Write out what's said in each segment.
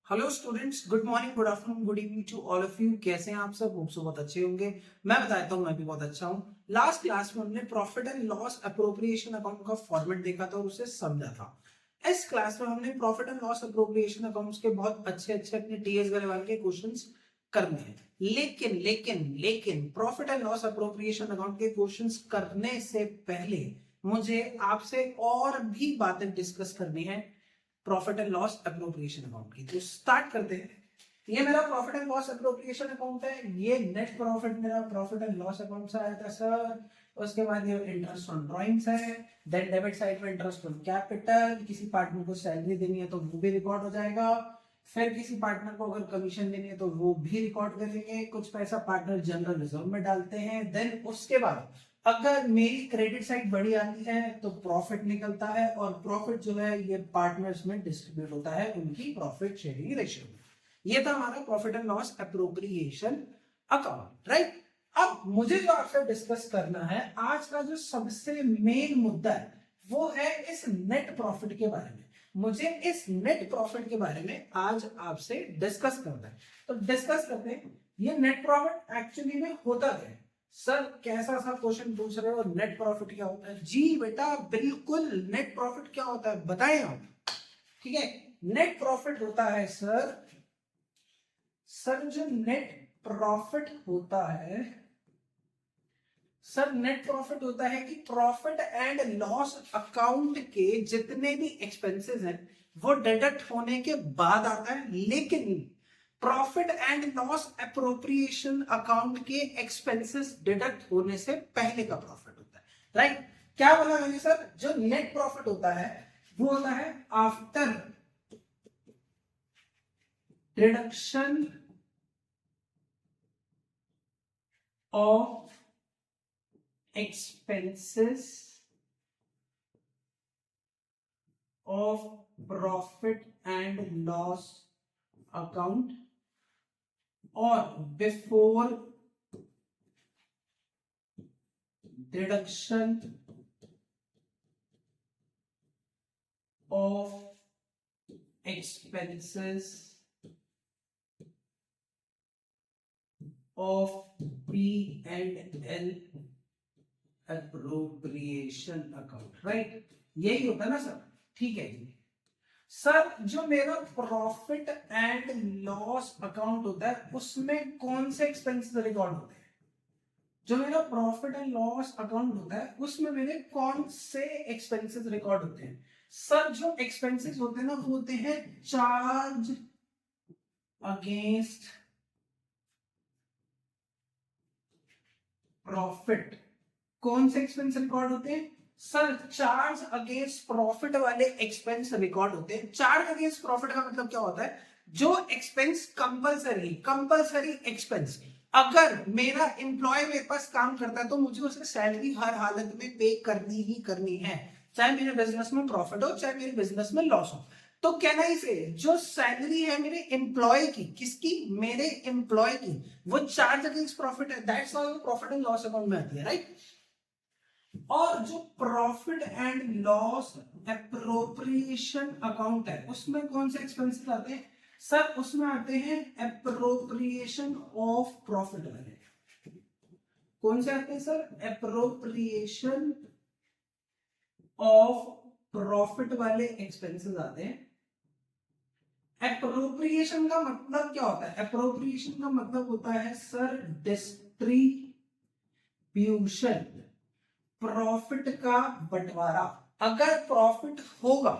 Hello students, good morning, good afternoon, good evening to all of you. कैसे हैं आप सब? होप सो बहुत अच्छे होंगे। मैं बताता हूँ, मैं भी बहुत अच्छा हूँ। लास्ट क्लास में हमने profit and loss appropriation account का फॉर्मेट देखा था और उसे समझा था। इस क्लास में हमने profit and loss appropriation accounts के बहुत अच्छे अच्छे अपने टीएस लेवल के क्वेश्चंस करने हैं। लेकिन लेकिन लेकिन profit and loss appropriation account के क्वेश्चंस करने से पहले मुझे आपसे और भी बातें डिस्कस करनी है profit and loss appropriation account की। तो स्टार्ट करते हैं। ये मेरा profit and loss appropriation account है। ये नेट प्रॉफिट मेरा प्रॉफिट एंड लॉस अकाउंट से आया था सर। उसके बाद ये इंटरेस्ट ऑन ड्राइंग्स है। देन डेबिट साइड में इंटरेस्ट ऑन कैपिटल, किसी पार्टनर को सैलरी देनी है तो वो भी रिकॉर्ड हो जाएगा। फिर किसी पार्टनर को अगर कमीशन देनी है तो वो भी रिकॉर्ड करेंगे। कुछ पैसा पार्टनर जनरल रिजर्व में डालते हैं। देन उसके बाद अगर मेरी क्रेडिट साइड बड़ी आती है तो प्रॉफिट निकलता है और प्रॉफिट जो है ये पार्टनर्स में डिस्ट्रीब्यूट होता है उनकी प्रॉफिट शेयरिंग रेशियो में। ये था हमारा profit and loss appropriation account, right. अब मुझे जो आपसे डिस्कस करना है आज का जो सबसे मेन मुद्दा है वो है इस नेट प्रॉफिट के बारे में। मुझे इस नेट प्रॉफिट के बारे में आज आपसे डिस्कस करना है। तो डिस्कस करते हैं ये नेट प्रॉफिट एक्चुअली में होता क्या है। सर कैसा सा क्वेश्चन पूछ रहे हो, नेट प्रॉफिट क्या होता है? जी बेटा बिल्कुल, नेट प्रॉफिट क्या होता है बताएं आप। ठीक है, नेट प्रॉफिट होता है सर जो नेट प्रॉफिट होता है सर, नेट प्रॉफिट होता है कि प्रॉफिट एंड लॉस अकाउंट के जितने भी एक्सपेंसेस हैं वो डिडक्ट होने के बाद आता है। लेकिन profit and loss appropriation account के एक्सपेंसेस डिडक्ट होने से पहले का प्रॉफिट होता है, राइट। क्या बोला मैंने सर? जो नेट प्रॉफिट होता है वो होता है after deduction of expenses of profit and loss account or before deduction of expenses of P and L appropriation account, right. यही होता है ना सर? ठीक है जी। सर जो मेरा प्रॉफिट एंड लॉस अकाउंट होता है उसमें कौन से एक्सपेंसेस रिकॉर्ड होते हैं? जो मेरा प्रॉफिट एंड लॉस अकाउंट होता है उसमें मेरे कौन से एक्सपेंसेस रिकॉर्ड होते हैं? सर जो एक्सपेंसेस होते हैं ना वो होते हैं चार्ज अगेंस्ट प्रॉफिट। कौन से एक्सपेंस रिकॉर्ड होते हैं? सर चार्ज अगेंस्ट प्रॉफिट वाले एक्सपेंस रिकॉर्ड होते हैं। चार्ज अगेंस्ट प्रॉफिट का मतलब क्या होता है? जो एक्सपेंस कंपलसरी एक्सपेंस, अगर मेरा एम्प्लॉय मेरे पास काम करता है तो मुझे उसे सैलरी हर हालत में पे करनी ही करनी है, चाहे मेरे बिजनेस में प्रॉफिट हो चाहे मेरे बिजनेस में लॉस हो। तो कहना इसे जो सैलरी है मेरे एम्प्लॉय की, किसकी? मेरे एम्प्लॉय की, वो चार्ज अगेंस्ट प्रॉफिट है। दैट्स व्हाई वो प्रॉफिट एंड लॉस अकाउंट में आती है, राइट। और जो profit and loss appropriation account है उसमें कौन से एक्सपेंसेस आते हैं? सर उसमें आते हैं एप्रोप्रिएशन ऑफ प्रॉफिट वाले। कौन से आते हैं सर? एप्रोप्रिएशन ऑफ प्रॉफिट वाले एक्सपेंसेस आते हैं। एप्रोप्रिएशन का मतलब क्या होता है? एप्रोप्रिएशन का मतलब होता है सर डिस्ट्रीब्यूशन, प्रॉफिट का बंटवारा। अगर प्रॉफिट होगा,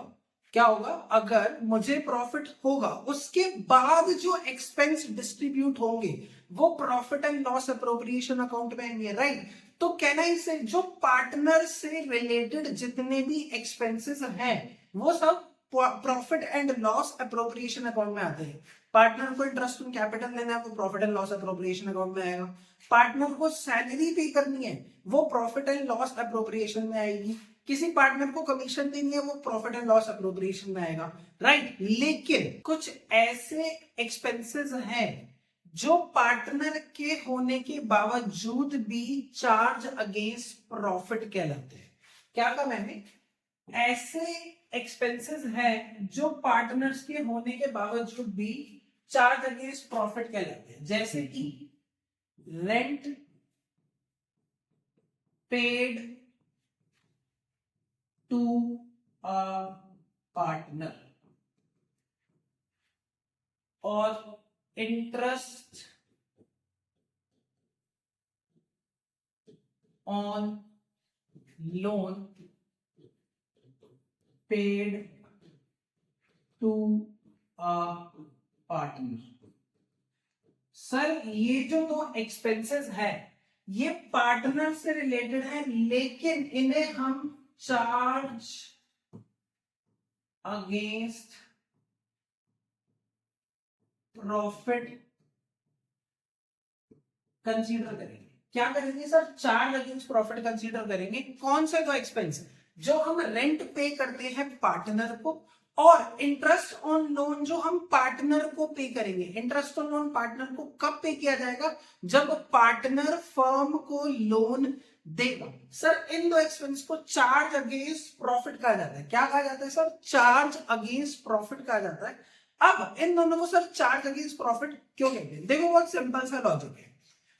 क्या होगा? अगर मुझे प्रॉफिट होगा उसके बाद जो एक्सपेंस डिस्ट्रीब्यूट होंगे वो profit and loss appropriation account में आएंगे, राइट। तो कहना इसे जो पार्टनर से रिलेटेड जितने भी एक्सपेंसेस हैं वो सब profit and loss appropriation account में आते हैं। पार्टनर को इंटरेस्ट ऑन कैपिटल लेना है वो profit and loss appropriation account में आएगा। पार्टनर को सैलरी पे करनी है वो प्रॉफिट एंड लॉस अप्रोप्रिएशन में आएगी। किसी पार्टनर को कमीशन देनी है वो प्रॉफिट एंड लॉस अप्रोप्रिएशन में आएगा, राइट। लेकिन कुछ ऐसे एक्सपेंसेस हैं जो पार्टनर के होने के बावजूद भी चार्ज अगेंस्ट प्रॉफिट कहलाते हैं। क्या कहा मैंने? ऐसे एक्सपेंसेस है जो पार्टनर्स के होने के बावजूद भी चार्ज अगेंस्ट प्रॉफिट कहलाते हैं, जैसे कि rent paid to a partner और interest on loan paid to a partner. Sir ये जो दो एक्सपेंसेस है ये पार्टनर से रिलेटेड है, लेकिन इन्हें हम चार्ज अगेंस्ट प्रॉफिट कंसीडर करेंगे। क्या करेंगे sir? Charge against profit consider करेंगे। कौन से दो एक्सपेंस? जो हम रेंट पे करते हैं पार्टनर को, और इंटरेस्ट ऑन लोन जो हम पार्टनर को पे करेंगे। इंटरेस्ट ऑन लोन पार्टनर को कब पे किया जाएगा? जब पार्टनर फर्म को लोन देगा। सर इन दो एक्सपेंस को चार्ज अगेंस्ट प्रॉफिट कहा जाता है। क्या कहा जाता है सर? चार्ज अगेंस्ट प्रॉफिट कहा जाता है। अब इन दोनों को सर चार्ज अगेंस्ट प्रॉफिट क्यों कहते हैं? देखो बहुत सिंपल सा लॉजिक है।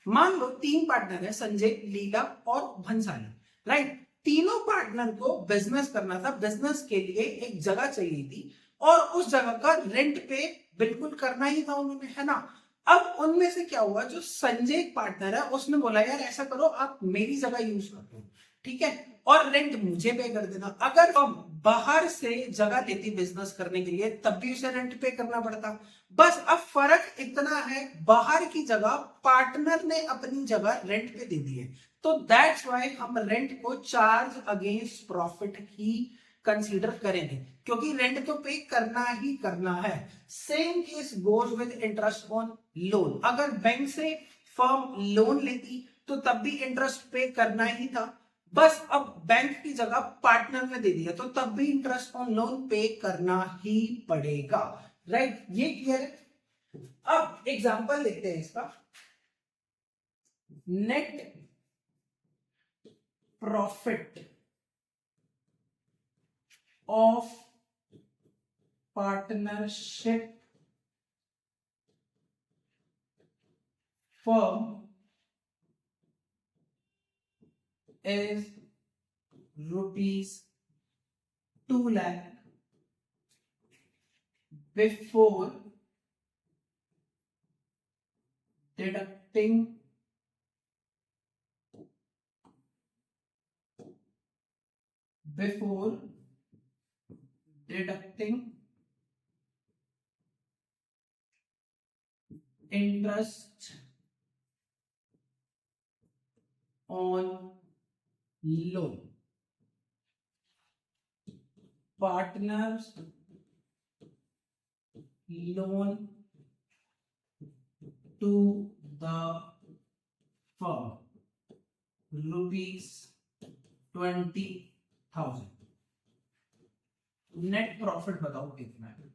मान लो तीन पार्टनर है, संजय, लीला और भंसाली, राइट। तीनों पार्टनर को बिजनेस करना था, बिजनेस के लिए एक जगह चाहिए थी और उस जगह का रेंट पे बिल्कुल करना ही था उन्होंने, है ना। अब उनमें से क्या हुआ, जो संजय पार्टनर है उसने बोला यार ऐसा करो आप मेरी जगह यूज कर लो, ठीक है, और रेंट मुझे पे कर देना। अगर हम बाहर से जगह लेती बिजनेस करने के लिए तब भी उसे रेंट पे करना पड़ता। बस अब फर्क इतना है, बाहर की जगह पार्टनर ने अपनी जगह रेंट पे दे दी है, तो दैट्स व्हाई हम रेंट को चार्ज अगेंस्ट प्रॉफिट ही कंसीडर करेंगे, क्योंकि रेंट तो पे करना ही करना है। Same case goes with interest on loan. अगर बैंक से फर्म लोन लेती तो तब भी इंटरेस्ट पे करना ही था, बस अब बैंक की जगह पार्टनर ने दे दिया तो तब भी इंटरेस्ट ऑन लोन पे करना ही पड़ेगा, राइट। ये क्लियर है? अब एग्जांपल देखते हैं इसका। Net profit of partnership firm is rupees 2 lakh before deducting interest on loan. Partners loan to the firm rupees 20,000। Net profit बताओ कितना है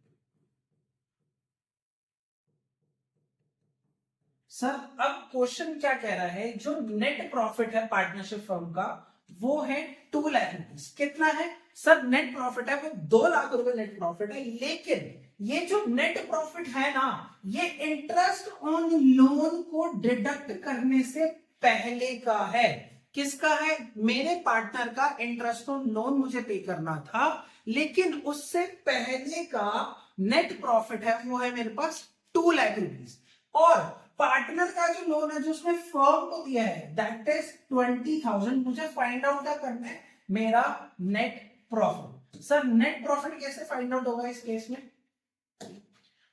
सर? अब क्वेश्चन क्या कह रहा है, जो नेट प्रॉफिट है पार्टनरशिप फर्म का वो है 2 लाख रुपीस। कितना है सर? नेट प्रॉफिट है वो 2 लाख रुपए नेट प्रॉफिट है, लेकिन ये जो नेट प्रॉफिट है ना, ये इंटरेस्ट ऑन लोन को डिडक्ट करने से पहले का है। किसका है? मेरे पार्टनर का इंटरेस्ट ऑन लोन मुझे पे करना था, लेकिन उससे पहले का नेट प्रॉफिट है वो है मेरे पास 2 लाख रुपीस, और पार्टनर का जो लोन है जो उसने फर्म को दिया है दैट इज 20,000। मुझे फाइंड आउट क्या करना है? मेरा net profit. Sir net profit कैसे फाइंड आउट होगा इस केस में?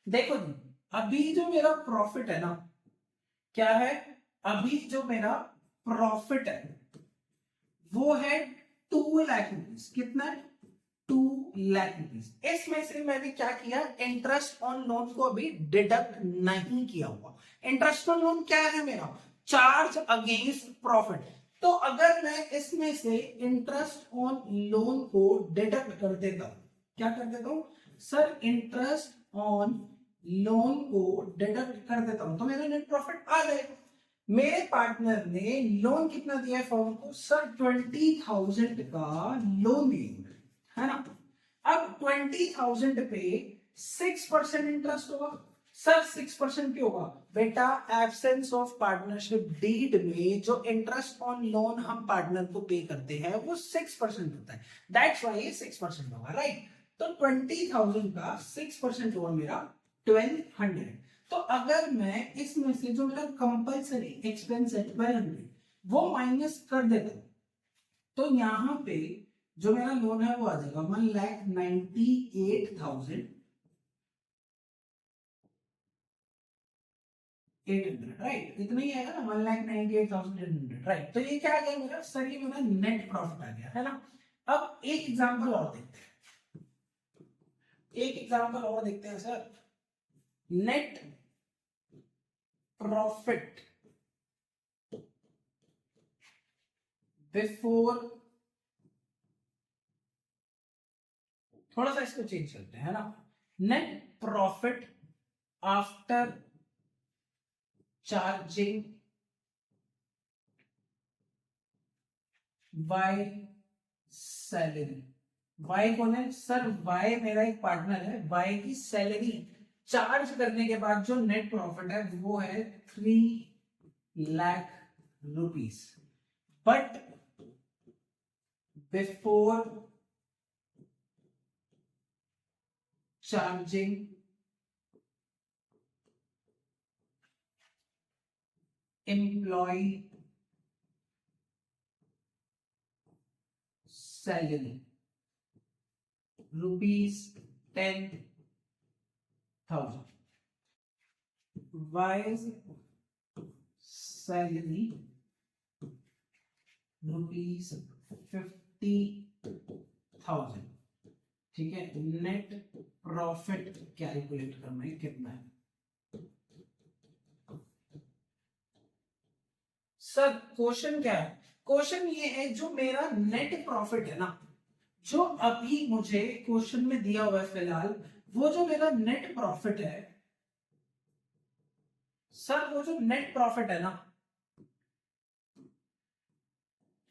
देखो जी, अभी जो मेरा प्रॉफिट है ना, क्या है? अभी जो मेरा प्रॉफिट है वो है 2 लाख रुपीस। कितना है? 2 लाख रुपीस। इसमें से मैंने क्या किया? इंटरेस्ट ऑन लोन को अभी डिडक्ट नहीं किया हुआ। इंटरेस्ट ऑन लोन क्या है मेरा? Charge against profit. तो अगर मैं इसमें से इंटरेस्ट ऑन लोन को डिडक्ट कर देता हूं, क्या कर देता हूं सर? इंटरेस्ट ऑन लोन को डिडक्ट कर देता हूं तो मेरा नेट प्रॉफिट आ जाएगा। मेरे पार्टनर ने लोन कितना दिया है फर्म को? सर 20,000 का लोन दिया है ना। अब 20,000 पे 6% इंटरेस्ट होगा। सर 6% क्यों होगा? बेटा एब्सेंस ऑफ पार्टनरशिप डीड में जो इंटरेस्ट ऑन लोन हम पार्टनर को पे करते हैं वो 6% होता है, दैट्स व्हाई ये 6% होगा, राइट। तो 20,000 का 6% हुआ मेरा 1200। तो अगर मैं इसमें से जो मेरा कंपल्सरी एक्सपेंस है 1200 वो माइनस कर देता हूं, तो यहाँ पे जो मेरा लोन है वो आ जाएगा 1,98,800, राइट। इतना ही आएगा ना, 1,98,800, राइट। तो ये क्या आ गया मेरा? सर ये मेरा नेट प्रॉफिट आ गया, है ना। अब एक एग्जांपल और देखते हैं, एक एग्जांपल और देखते हैं सर। नेट प्रॉफिट बिफोर, थोड़ा सा इसको चेंज करते हैं, है ना। Net profit after charging by salary. Y कौन है सर? वाई मेरा एक पार्टनर है। वाई की सैलरी चार्ज करने के बाद जो नेट प्रॉफिट है वो है 3,00,000 rupees, but before charging employ salary ₹10,000। Wise salary ₹50,000, ठीक है। नेट प्रॉफिट कैलकुलेट करना है कितना है सर? क्वेश्चन क्या है? क्वेश्चन ये है जो मेरा नेट प्रॉफिट है ना, जो अभी मुझे क्वेश्चन में दिया हुआ है फिलहाल, वो जो मेरा नेट प्रॉफिट है सर, वो जो नेट प्रॉफिट है ना,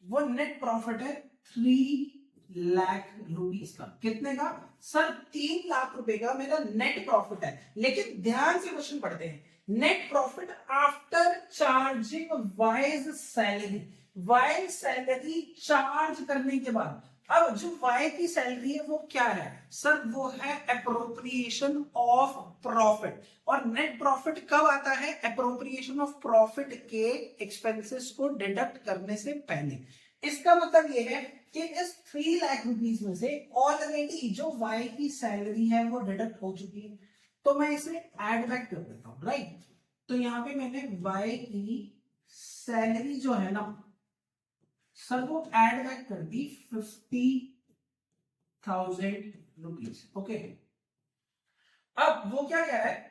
वो नेट प्रॉफिट है 3,00,000 रुपीस का। कितने का सर? 3,00,000 रुपए का मेरा नेट प्रॉफिट है। लेकिन ध्यान से क्वेश्चन पढ़ते हैं, net profit after charging wise salary. Wise salary charge करने के बाद, अब जो वाई की सैलरी है वो क्या है सर? वो है अप्रोप्रिएशन ऑफ प्रॉफिट। और नेट प्रॉफिट कब आता है? अप्रोप्रिएशन ऑफ प्रॉफिट के एक्सपेंसेस को डिडक्ट करने से पहले। इसका मतलब ये है कि इस 3,00,000 रुपीस में से ऑलरेडी जो वाई की सैलरी है वो डिडक्ट हो चुकी है, तो मैं इसे ऐड बैक कर देता हूं, राइट। तो यहाँ पे मैंने वाई की सैलरी जो है ना सर वो ऐड बैक कर दी 50,000 रुपीज, ओके। अब वो क्या कह रहा है?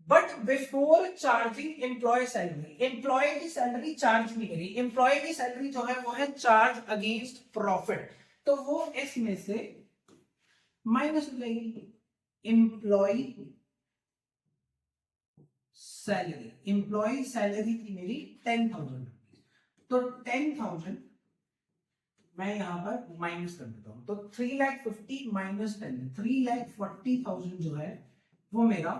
But before charging employ salary, employ की सैलरी चार्ज नहीं करी। एम्प्लॉय की सैलरी जो है वो है चार्ज अगेंस्ट प्रॉफिट, तो वो इसमें से माइनस हो जाएगी। एम्प्लॉय सैलरी, एम्प्लॉय सैलरी थी मेरी 10,000 रुपीज, तो 10,000 मैं यहां पर माइनस कर देता हूं, तो 3,50,000 माइनस 10, 3,40,000 जो है वो मेरा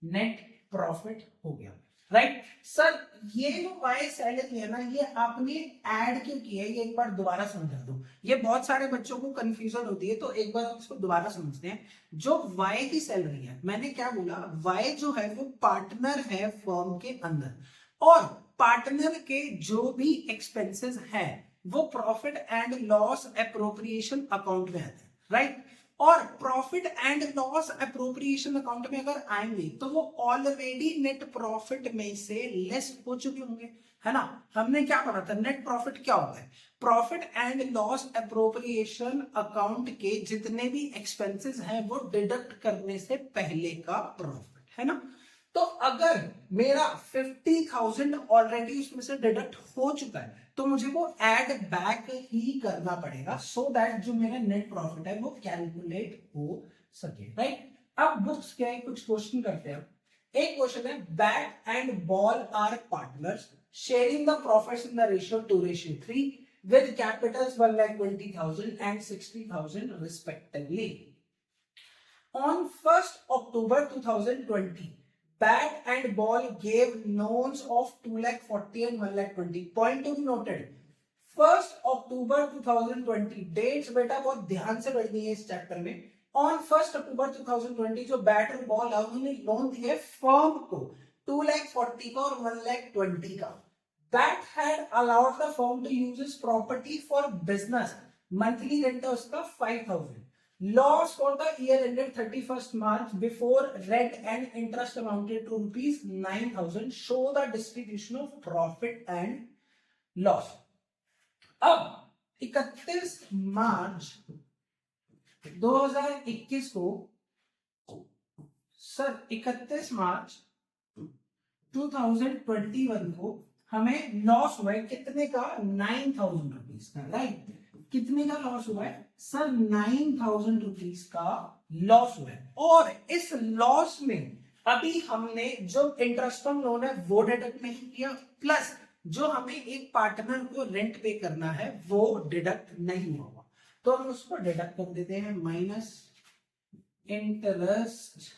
नेट प्रॉफिट हो गया, राइट। सर ये जो वाई सैलरी है ना, ये आपने ऐड क्यों किया है? ये एक बार दोबारा समझा दो, ये बहुत सारे बच्चों को कंफ्यूजन होती है, तो एक बार हम इसको दोबारा समझते हैं। जो वाई की सैलरी है, मैंने क्या बोला? वाई जो है वो पार्टनर है फर्म के अंदर, और पार्टनर के जो भी एक्सपेंसेस है वो profit and loss appropriation account में आते हैं, राइट। और profit and loss appropriation account में अगर आएंगे तो वो ऑलरेडी नेट प्रॉफिट में से लेस हो चुके होंगे, है ना। हमने क्या पढ़ा था? नेट प्रॉफिट क्या होता है? Profit and loss appropriation account के जितने भी एक्सपेंसेस हैं वो डिडक्ट करने से पहले का प्रॉफिट, है ना। तो अगर मेरा 50,000 ऑलरेडी उसमें से डिडक्ट हो चुका है तो मुझे वो ऐड बैक ही करना पड़ेगा, सो दैट जो मेरा नेट प्रॉफिट है वो कैलकुलेट हो सके, राइट। अब बुक्स क्या है, कुछ क्वेश्चन करते हैं। एक क्वेश्चन है, bat and ball are partners sharing the profits in the ratio 2:3। with capitals 1,20,000 and 60,000 respectively. On 1st October 2020, Bat and Ball gave loans of 2,40,000 and 1,20,000. Point to be noted. 1st October 2020 dates बेटा बहुत ध्यान से पढ़नी है इस chapter में. On 1st October 2020 जो bat और बॉल है उन्होंने लोन दिए फर्म को 2,40,000 का और 1,20,000 का. Bat had allowed the firm to use its property for business. Monthly rent है उसका 5,000. Loss for the year ended 31st March before rent and interest amounted to rupees 9,000. Show the distribution of profit and loss. अब 31 मार्च 2021 को sir 31 मार्च 2021 को हमें loss हुआ है कितने का 9,000 रुपीज का. राइट. कितने का लॉस हुआ है सर 9,000 रुपीज का लॉस हुआ है. और इस लॉस में अभी हमने जो इंटरेस्ट ऑन लोन है वो डिडक्ट नहीं किया, प्लस जो हमें एक पार्टनर को रेंट पे करना है वो डिडक्ट नहीं हुआ. तो हम उसको डिडक्ट कर देते हैं. Minus interest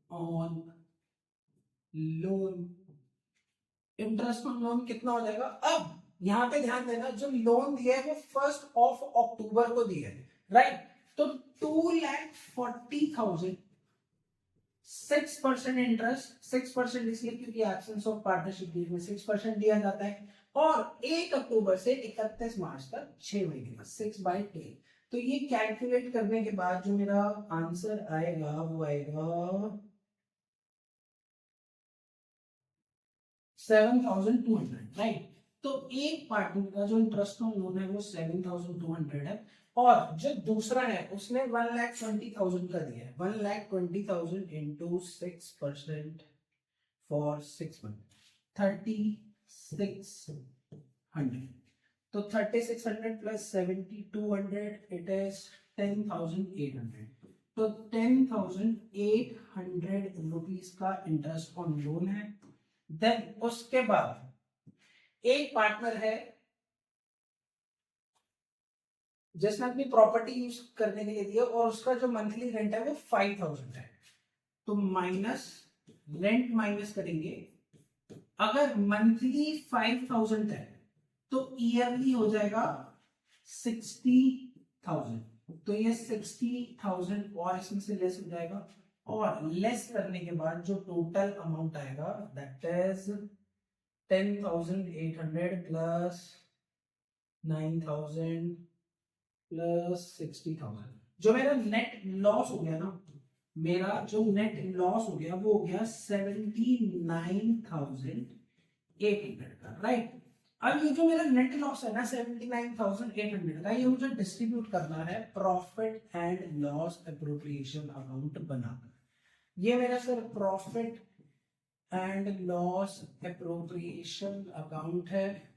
on loan. Interest on loan कितना हो जाएगा. अब यहां पे ध्यान देना जो लोन दिया है वो 1st October को दिया है. राइट. तो 2,40,000 6% इंटरेस्ट. 6% इसलिए क्योंकि एब्सेंस ऑफ पार्टनरशिप डीड में 6% दिया जाता है. और 1 अक्टूबर से 31 मार्च तक 6 महीने का 6/10. तो ये कैलकुलेट करने के बाद जो मेरा आंसर आएगा वो आएगा 7,200. राइट. तो एक पार्टनर का जो इंटरेस्ट ऑन लोन है वो 7,200 है. और जो दूसरा है उसने 1,20,000 का दिया है. 1,20,000 इंटू 6% फॉर 6 मंथ 3,600. तो 3,600 प्लस 7,200 इट इज 10,800. तो 10,800 रुपीज का इंटरेस्ट ऑन लोन है. देन उसके बाद एक पार्टनर है जिसने अपनी प्रॉपर्टी यूज करने के लिए दिया और उसका जो मंथली रेंट है वो 5,000 है. तो माइनस रेंट माइनस करेंगे. अगर मंथली 5,000 है तो ईयरली हो जाएगा 60,000. तो ये 60,000 और इसमें से लेस हो जाएगा. और लेस करने के बाद जो टोटल अमाउंट आएगा दैट इज 10,800 प्लस 9,000 प्लस 60,000. जो मेरा नेट लॉस हो गया ना, मेरा जो नेट लॉस हो गया वो हो गया 79,800 का. राइट. अब ये जो मेरा नेट लॉस है ना 79,800 का, ये मुझे डिस्ट्रीब्यूट करना है profit and loss appropriation account बनाकर. ये मेरा sir profit and loss appropriation account है.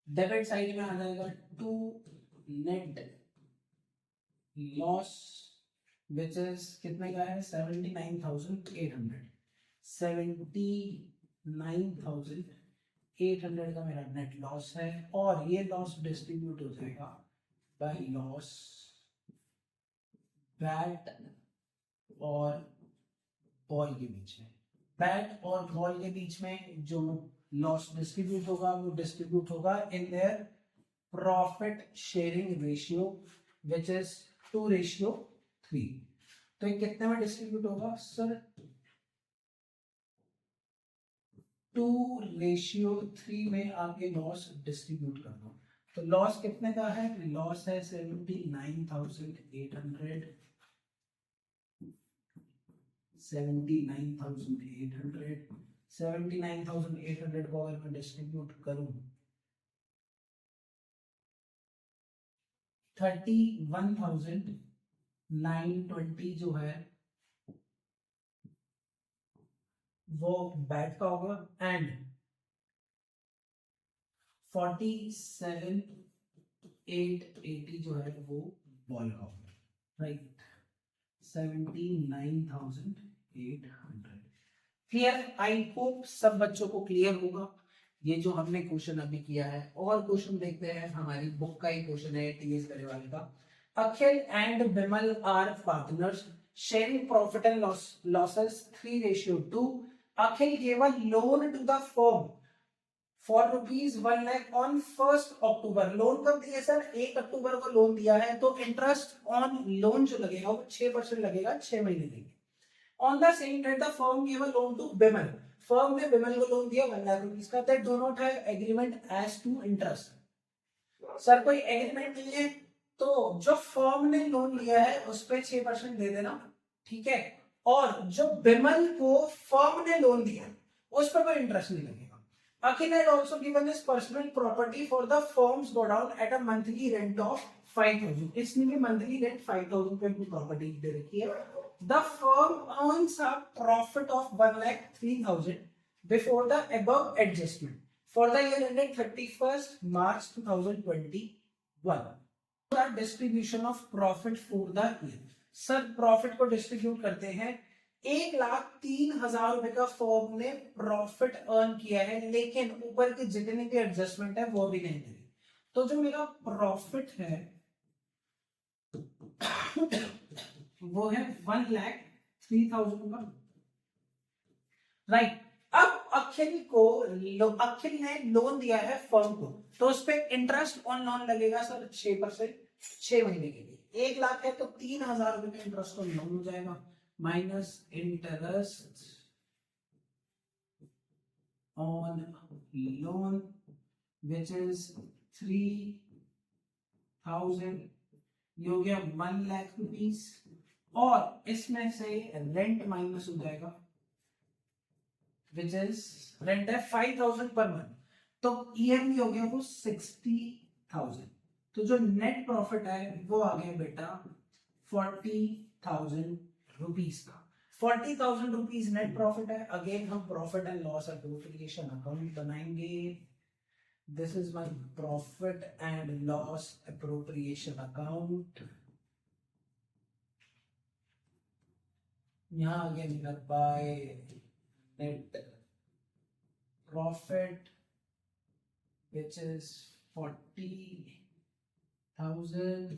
डेबिट साइड में आ जाएगा to net loss which is कितने का है 79,800. 79,800 का मेरा नेट लॉस है. और ये लॉस डिस्ट्रीब्यूट हो जाएगा बाय लॉस बैट और बॉल के बीच में. बैट और बॉल के बीच में जो लॉस डिस्ट्रीब्यूट होगा वो डिस्ट्रीब्यूट होगा in their profit sharing ratio which is 2:3. तो ये कितने में डिस्ट्रीब्यूट होगा सर 2:3 में आपके लॉस डिस्ट्रीब्यूट करना. तो लॉस कितने का है. लॉस है 79,800. 79,800 को अगर मैं डिस्ट्रीब्यूट करूं 31,920 जो है वो बैट का होगा एंड 47,880 जो है वो बॉल का होगा. राइट. 79,800. क्लियर? आई होप सब बच्चों को क्लियर होगा ये जो हमने क्वेश्चन अभी किया है। और क्वेश्चन देखते हैं, हमारी बुक का ही क्वेश्चन है टीएस वाले का। Akhil and Bimal are partners sharing profit and losses 3:2। Akhil gave a loan to the firm for ₹1 lakh on 1 October. Loan कब दिया सर? 1 अक्टूबर को लोन दिया है, तो इंटरेस्ट ऑन लोन जो लगेगा वो 6% लगेगा, 6 महीने देंगे। On the same date the firm give a loan to Bimal, firm ने बिमल को लोन दिया ₹1 लाख का। That do not have agreement as to interest. Sir कोई एग्रीमेंट नहीं है, तो जो फर्म ने लोन लिया है उस पर 6% दे देना, ठीक है। और जो बिमल को फर्म ने लोन दिया उस पर कोई इंटरेस्ट नहीं लगेगा। Akhil had also given his personal property for the firm's godown at a monthly rent of 5,000. इसने भी monthly rent 5,000 पे अपनी property दे रखी है। The firm earns a profit of 1,03,000 before the above adjustment for the year ended 31st March 2021. The distribution of profit for the year. Sir profit को distribute करते हैं। 1,03,000 रुपए का फर्म ने प्रॉफिट अर्न किया है, लेकिन ऊपर के जितने भी एडजस्टमेंट है वो भी नहीं मिली। तो जो मेरा प्रॉफिट है वो है 1,03,000 का, राइट। अब अखिल ने लोन दिया है फर्म को, तो उस पर इंटरेस्ट ऑन लोन लगेगा सर 6%, 6 महीने के लिए। 1 लाख है तो 3,000 रुपए का इंटरेस्ट ऑन लोन हो जाएगा, minus interest on loan which is 3,000, ये हो गया 1 लाख रुपीस। और इसमें से रेंट माइनस हो जाएगा which is रेंट है 5,000 पर मंथ, तो ईयरली हो गया वो 60,000। तो जो नेट प्रॉफिट है वो आ गया बेटा 40,000 रुपीस का। 40,000 रुपीस नेट प्रॉफिट है। अगेन हम profit and loss appropriation account बनाएंगे। This is my profit and loss appropriation account. यहां अगेन मेरा by net profit which is 40,000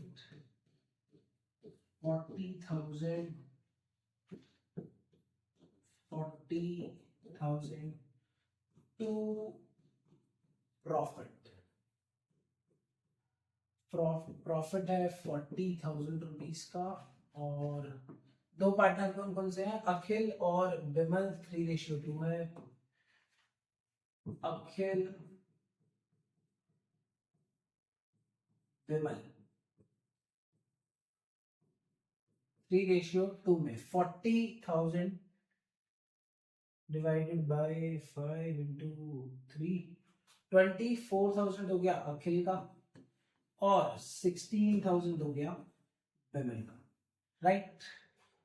to profit. Profit है 40,000 रुपीस का। और दो पार्टनर कौन कौन से हैं? अखिल और बिमल। 3:2 है। अखिल बिमल 3:2 में 40,000 डिवाइडेड बाय 5 इंटू 3, 24,000 हो गया अखिल का और 16,000 हो गया बिमल का, राइट।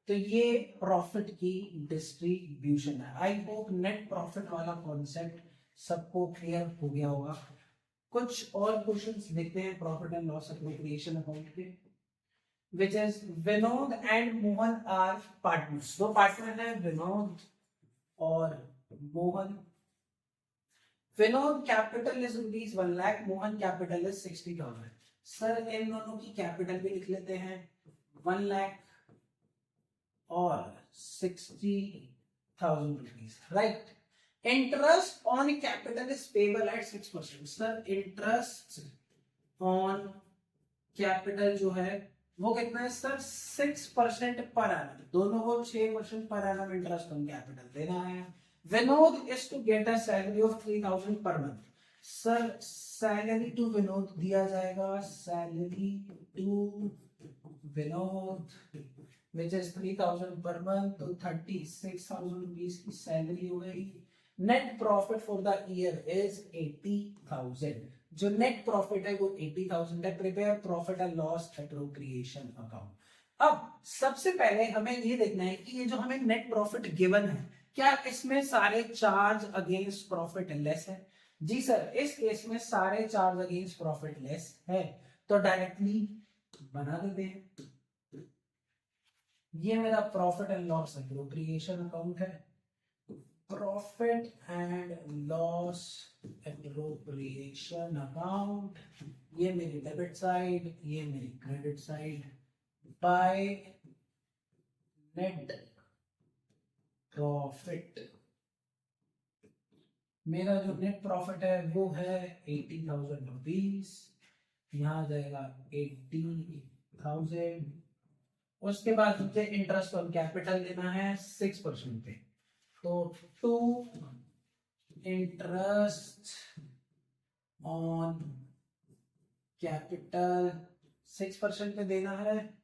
तो ये प्रॉफिट की डिस्ट्रीब्यूशन है। आई होप नेट प्रॉफिट वाला कॉन्सेप्ट सबको क्लियर हो गया होगा। कुछ और क्वेश्चंस देखते हैं profit and loss appropriation account के, which is Vinod and Mohan are partners. दो पार्टनर हैं विनोद और Mohan. Vinod capital is ₹1 lakh, Mohan capital is 60,000। Sir इन दोनों की कैपिटल भी लिख लेते हैं, 1 लाख और 60,000 rupees, right. Interest on capital is payable eight 6%। Sir interest on capital जो है वो कितना है सर? 6% per annum. दोनों को 6% per annum interest on capital देना है। Vinod is to get a salary of 3,000 पर month. Sir salary to Vinod दिया जाएगा, salary to Vinod which is 3,000 पर मंथ, तो 36,000 रुपीज की सैलरी हो गई। Net profit for the year is 80,000। जो नेट प्रॉफिट है वो 80,000 है। Prepare profit and loss appropriation account. अब सबसे पहले हमें ये देखना है कि ये जो हमें नेट प्रॉफिट गिवन है, क्या इसमें सारे चार्ज अगेंस्ट प्रॉफिट लेस है? जी सर, इस केस में सारे चार्ज अगेंस्ट प्रॉफिट लेस है, तो डायरेक्टली बना देते हैं। ये मेरा profit and loss appropriation account है। Profit and loss appropriation account, ये मेरी डेबिट साइड, ये मेरी credit side, by net profit. मेरा जो नेट प्रॉफिट है वो है 80,000 रुपीज, यहाँ जाएगा 80,000। उसके बाद मुझे इंटरेस्ट ऑन कैपिटल देना है 6% पे, तो टू इंटरेस्ट ऑन कैपिटल 6% पे देना है।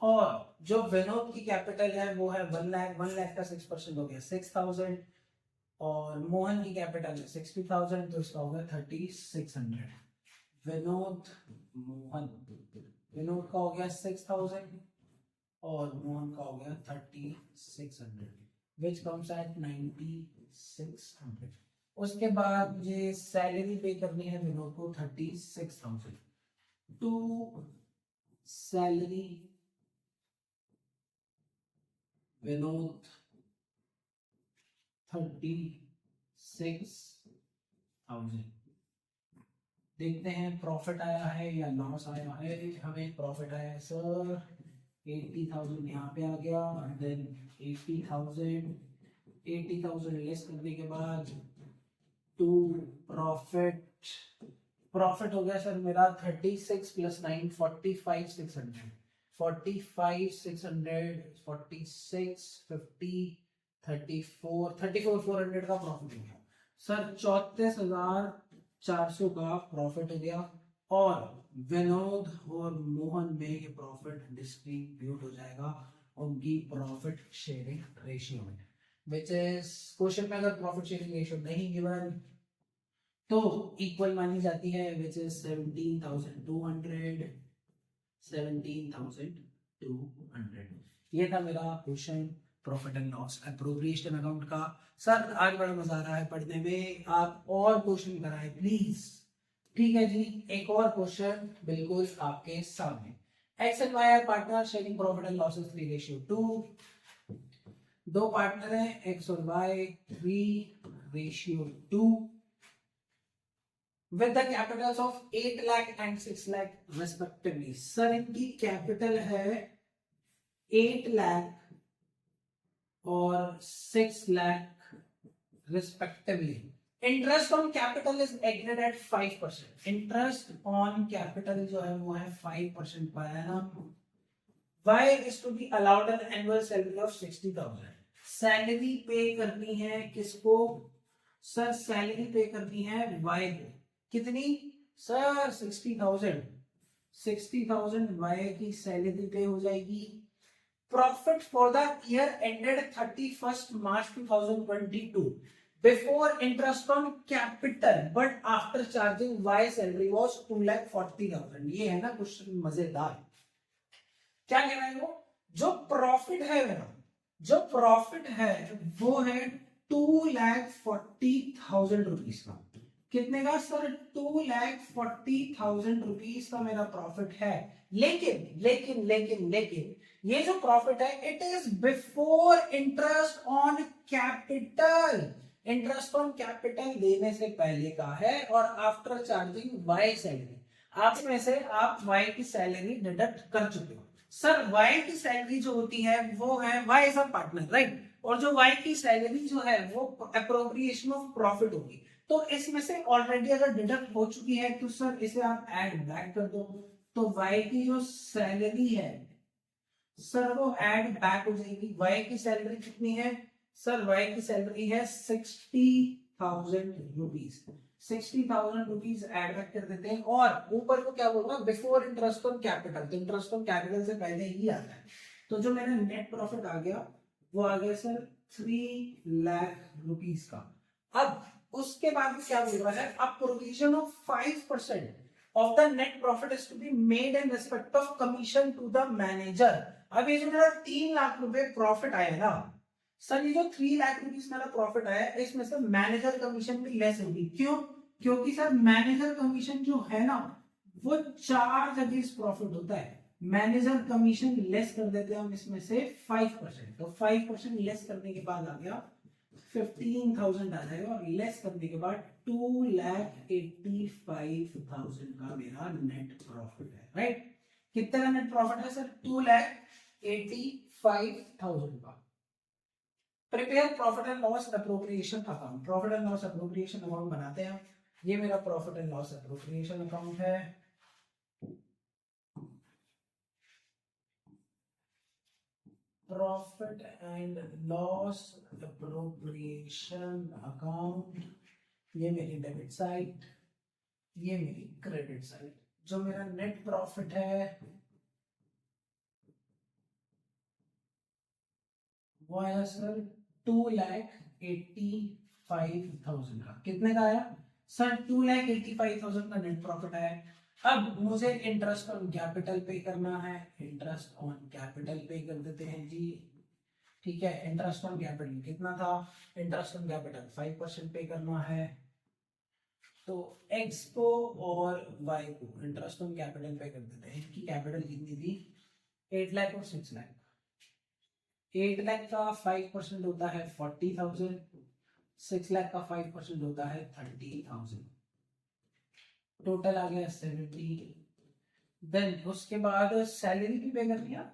और जो विनोद की कैपिटल है वो है 1 लाख, 1 लाख का 6% हो गया 6,000, और मोहन की कैपिटल है 60,000, तो इसका होगा 3600। विनोद का हो गया 6,000 और मोहन का हो गया 3600, विच कम्स एट 9600। उसके बाद मुझे सैलरी पे करनी है विनोद को 36,000, टू सैलरी विनोद 36,000। देखते हैं प्रॉफिट आया है या लॉस आया है। हमें प्रॉफिट आया है सर, 80,000 यहाँ पे आ गया, देन 80,000 लेस करने के बाद टू प्रॉफिट हो गया सर मेरा 36 प्लस 9 45,600, 45,600 46 50 34,400 का प्रॉफिट हो गया सर। 34,400 का प्रॉफिट हो गया, और विनोद और मोहन में ये प्रॉफिट डिस्ट्रीब्यूट हो जाएगा उनकी प्रॉफिट शेयरिंग रेशियो में, विच इज क्वेश्चन में अगर प्रॉफिट शेयरिंग रेशियो नहीं गिवन तो इक्वल मानी जाती है, विच इज 17,200। ये था मेरा question profit and loss appropriation account का। सर आज बड़ा मजा आ रहा है पढ़ने में, आप और क्वेश्चन कराएं प्लीज। ठीक है जी, एक और क्वेश्चन बिल्कुल आपके सामने। X and Y are partner sharing profit and losses 3:2। दो पार्टनर हैं एक्स और Y 3:2 with the capitals of 8 lakh and 6 lakh respectively। Sir इनकी कैपिटल है 8 लाख और 6 lakh respectively। Interest on capital is agreed at 5%। Interest on capital जो है वो है 5% पर annum। Y is to be allowed an annual salary of 60,000। Salary पे करनी है किसको सर? सैलरी पे करनी है Y को। कितनी सर? 60,000। 60,000 Y की सैलरी पे हो जाएगी। Profit for the year ended 31st March 2022 before interest on capital but after charging Y salary was 2,40,000। ये है ना क्वेश्चन मजेदार। क्या कह रहा है वो? जो प्रॉफिट है मेरा, जो प्रॉफिट है वो है 2,40,000 रुपीज का। कितने का सर? 2,40,000 रुपीज का मेरा प्रॉफिट है। लेकिन लेकिन लेकिन लेकिन ये जो प्रॉफिट है it is before interest on capital. Interest on capital देने से पहले का है और आफ्टर चार्जिंग वाई सैलरी। आप में से आप वाई की सैलरी डिडक्ट कर चुके हो। सर वाई की सैलरी जो होती है वो है, Y is a partner right, और जो वाई की सैलरी जो है वो एप्रोप्रिएशन ऑफ प्रॉफिट होगी। तो इसमें से ऑलरेडी अगर डिडक्ट हो चुकी है तो सर इसे आप ऐड बैक कर दो, तो वाई की जो सैलरी है सर वो ऐड बैक हो जाएगी। वाई की सैलरी कितनी है सर? वाई की सैलरी है 60,000 रुपीज। 60,000 रुपीज ऐड बैक कर देते हैं, और ऊपर को क्या बोल रहा है? Before interest on capital. तो इंटरेस्ट ऑन कैपिटल से पहले ही आता है। तो जो मेरा नेट प्रॉफिट आ गया वो आ गया सर 3 लाख रुपीज का। अब उसके बाद क्या बोल रहा है? अब provision of 5% of the net profit is to be made in respect of commission to the manager। अब ये जो मेरा 3 लाख रुपए प्रॉफिट आया ना सर, ये जो 3 लाख रुपीस मेरा प्रॉफिट आया इसमें से मैनेजर कमीशन भी लेस होगी। क्यों? क्योंकि सर मैनेजर कमीशन जो है ना वो चार्ज अगेंस्ट प्रॉफिट होता है। मैनेजर कमीशन लेस कर देते हैं हम इसमें से 5%। तो 5% लेस करने के बाद आ गया 15,000 आ जाएगा और लेस करने के बाद 2,85,000 का मेरा नेट प्रॉफिट है, राइट। कितने का नेट प्रॉफिट है सर? 2,85,000 का। Prepare profit and loss appropriation account. Profit and loss appropriation account बनाते हैं। ये मेरा profit and loss appropriation account है। Profit and loss appropriation account, ये मेरी डेबिट साइड, ये मेरी क्रेडिट साइड। जो मेरा नेट प्रॉफिट है वो आया सर 2,85,000 का। कितने का आया सर? 2,85,000 का नेट प्रॉफिट आया। अब मुझे इंटरेस्ट ऑन कैपिटल पे करना है। इंटरेस्ट ऑन कैपिटल पे कर देते हैं जी, ठीक है। इंटरेस्ट ऑन कैपिटल कितना था? इंटरेस्ट ऑन कैपिटल 5% पे करना है। तो एक्स को और वाई को इंटरेस्ट ऑन कैपिटल पे कर देते हैं। इनकी कैपिटल कितनी थी? 8 लाख और 6 लाख। 8 लाख का 5% होता है 40,000, 6 लाख का 5% होता है 30,000। टोटल आ गया 70। देन उसके बाद सैलरी भी पे कर दिया।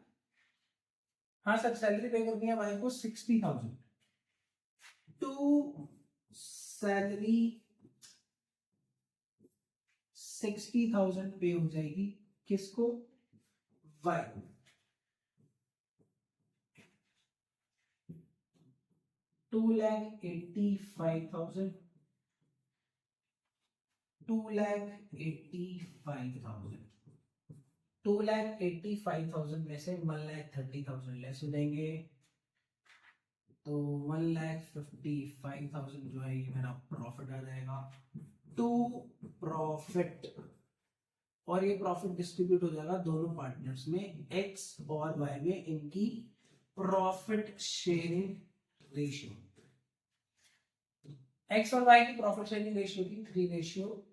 हाँ सर, सैलरी पे कर दिया भाई को 60,000। टू सैलरी 60,000 पे हो जाएगी। किसको? वाई को। 2,85,000, 2,85,000, 2,85,000 में से 1,30,000 लेस हो जाएंगे। तो 1,55,000 जो है ये मेरा प्रॉफिट आ जाएगा टू प्रॉफिट। और ये प्रॉफिट डिस्ट्रीब्यूट हो जाएगा दोनों पार्टनर्स में, एक्स और वाई में, इनकी प्रॉफिट शेयरिंग रेशियो। एक्स और वाई की प्रॉफिट शेयरिंग रेशियो थी 3:2।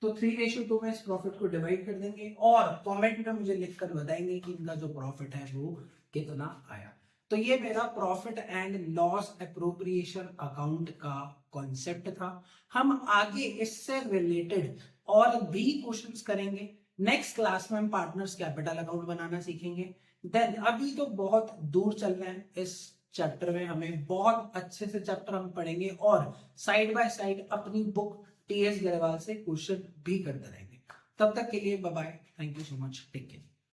तो 3:2 में इस प्रॉफिट को डिवाइड कर देंगे और कमेंट में मुझे लिखकर बताएंगे कि इनका जो प्रॉफिट है वो कितना आया। तो ये मेरा profit and loss appropriation account का कॉन्सेप्ट था। हम आगे इससे रिलेटेड और भी क्वेश्चंस करेंगे। नेक्स्ट क्लास में हम पार्टनर्स कैपिटल अकाउंट बनाना सीखेंगे। देन अभी तो बहुत दूर चल रहे हैं इस चैप्टर में, हमें बहुत अच्छे से चैप्टर हम पढ़ेंगे और साइड बाय साइड अपनी बुक टीएस गढ़वाल से क्वेश्चन भी करते रहेंगे। तब तक के लिए bye bye, thank you so much, take care.